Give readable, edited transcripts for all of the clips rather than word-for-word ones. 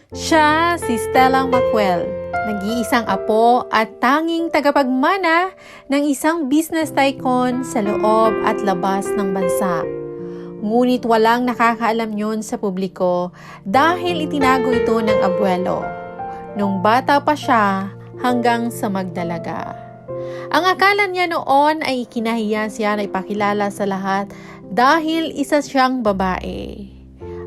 Siya si Stella Mackwell, nag-iisang apo at tanging tagapagmana ng isang business tycoon sa loob at labas ng bansa. Ngunit walang nakakaalam yon sa publiko dahil itinago ito ng abuelo. Nung bata pa siya hanggang sa magdalaga. Ang akala niya noon ay ikinahiya siya na ipakilala sa lahat dahil isa siyang babae.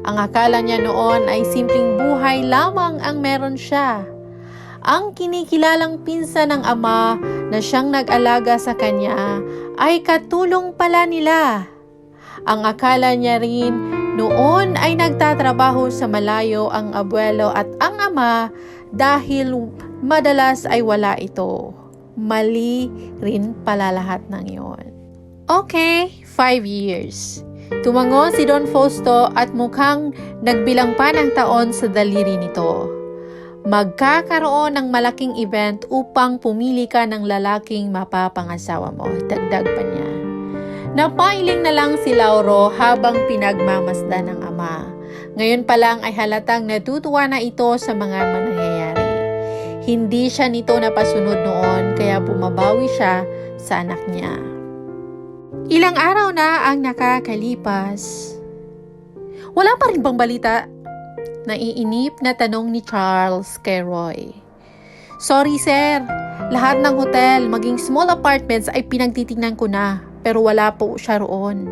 Ang akala niya noon ay simpleng buhay lamang ang meron siya. Ang kinikilalang pinsan ng ama na siyang nag-alaga sa kanya ay katulong pala nila. Ang akala niya rin noon ay nagtatrabaho sa malayo ang abuelo at ang ama dahil madalas ay wala ito. Mali rin pala lahat ng iyon. Okay, 5 years. Tumango si Don Fausto at mukhang nagbilang pa ng taon sa daliri nito. Magkakaroon ng malaking event upang pumili ka ng lalaking mapapangasawa mo. Dagdag pa niya. Napailing na lang si Lauro habang pinagmamasdan ng ama. Ngayon pa lang ay halatang natutuwa na ito sa mga mangyayari. Hindi siya nito napasunod noon kaya bumabawi siya sa anak niya. Ilang araw na ang nakakalipas. Wala pa rin bang balita? Naiinip na tanong ni Charles kay Roy. Sorry sir, lahat ng hotel, maging small apartments ay pinagtitingnan ko na, pero wala po siya roon.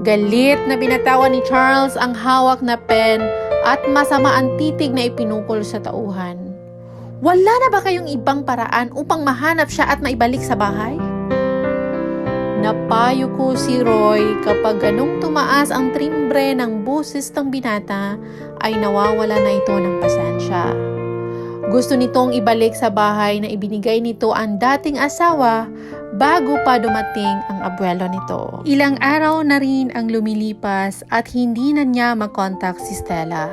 Galit na binatawan ni Charles ang hawak na pen at masama ang titig na ipinukol sa tauhan. Wala na ba kayong ibang paraan upang mahanap siya at maibalik sa bahay? Napayo ko si Roy kapag ganong tumaas ang timbre ng boses ng binata ay nawawala na ito ng pasensya. Gusto nitong ibalik sa bahay na ibinigay nito ang dating asawa bago pa dumating ang abuelo nito. Ilang araw na rin ang lumilipas at hindi na niya makontak si Stella.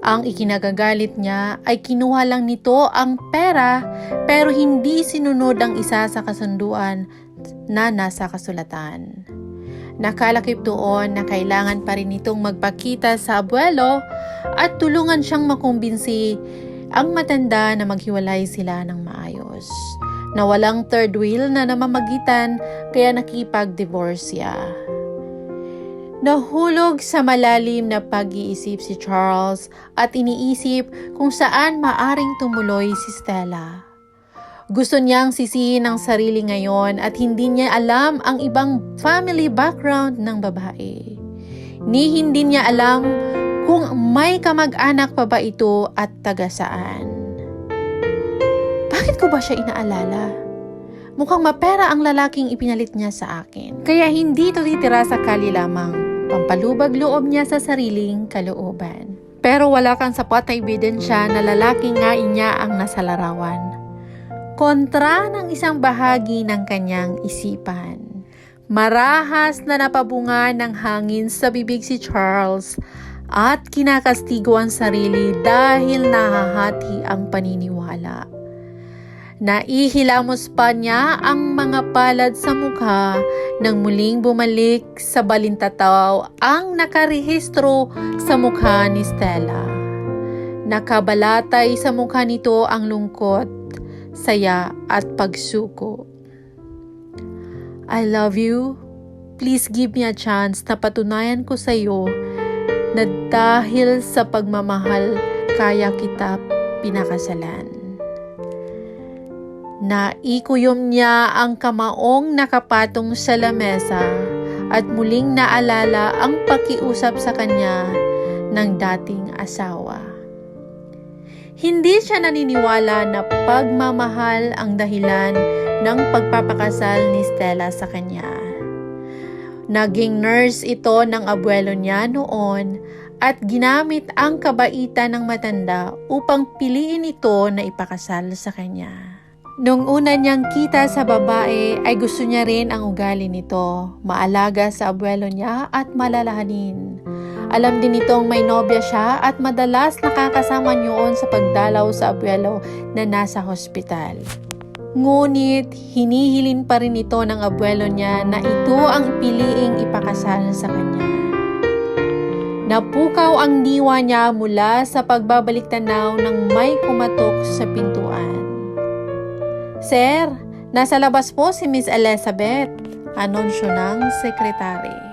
Ang ikinagagalit niya ay kinuha lang nito ang pera pero hindi sinunod ang isa sa kasunduan na nasa kasulatan. Nakalakip doon na kailangan pa rin itong magpakita sa abuelo at tulungan siyang makumbinsi ang matanda na maghiwalay sila ng maayos. Na walang third wheel na namamagitan kaya nakipag-divorce siya. Nahulog sa malalim na pag-iisip si Charles at iniisip kung saan maaring tumuloy si Stella. Gusto niyang sisihin ang sarili ngayon at hindi niya alam ang ibang family background ng babae. Ni hindi niya alam kung may kamag-anak pa ba ito at taga saan. Bakit ko ba siya inaalala? Mukhang mapera ang lalaking ipinalit niya sa akin. Kaya hindi ito titira sa kali lamang. Pampalubag loob niya sa sariling kalooban. Pero wala kang sapat na ebidensya na lalaking nga niya ang nasa larawan. Kontra ng isang bahagi ng kanyang isipan. Marahas na napabunga ng hangin sa bibig si Charles at kinakastigo ang sarili dahil nahahati ang paniniwala. Naihilamos pa niya ang mga palad sa mukha nang muling bumalik sa balintataw ang nakarehistro sa mukha ni Stella. Nakabalatay sa mukha nito ang lungkot, saya at pagsuko. I love you. Please give me a chance na patunayan ko sa iyo na dahil sa pagmamahal kaya kita pinakasalan. Naikuyom niya ang kamaong nakapatong sa lamesa at muling naalala ang pakiusap sa kanya ng dating asawa. Hindi siya naniniwala na pagmamahal ang dahilan ng pagpapakasal ni Stella sa kanya. Naging nurse ito ng abuelo niya noon at ginamit ang kabaitan ng matanda upang piliin ito na ipakasal sa kanya. Nung una niyang kita sa babae ay gusto niya rin ang ugali nito, maalaga sa abuelo niya at malalahanin. Alam din nitong may nobya siya at madalas nakakasama niyon sa pagdalaw sa abuelo na nasa hospital. Ngunit hinihilin pa rin ito ng abuelo niya na ito ang piliing ipakasal sa kanya. Napukaw ang diwa niya mula sa pagbabalik tanaw ng may kumatok sa pintuan. "Sir, nasa labas po si Miss Elizabeth," anunsyo ng sekretary.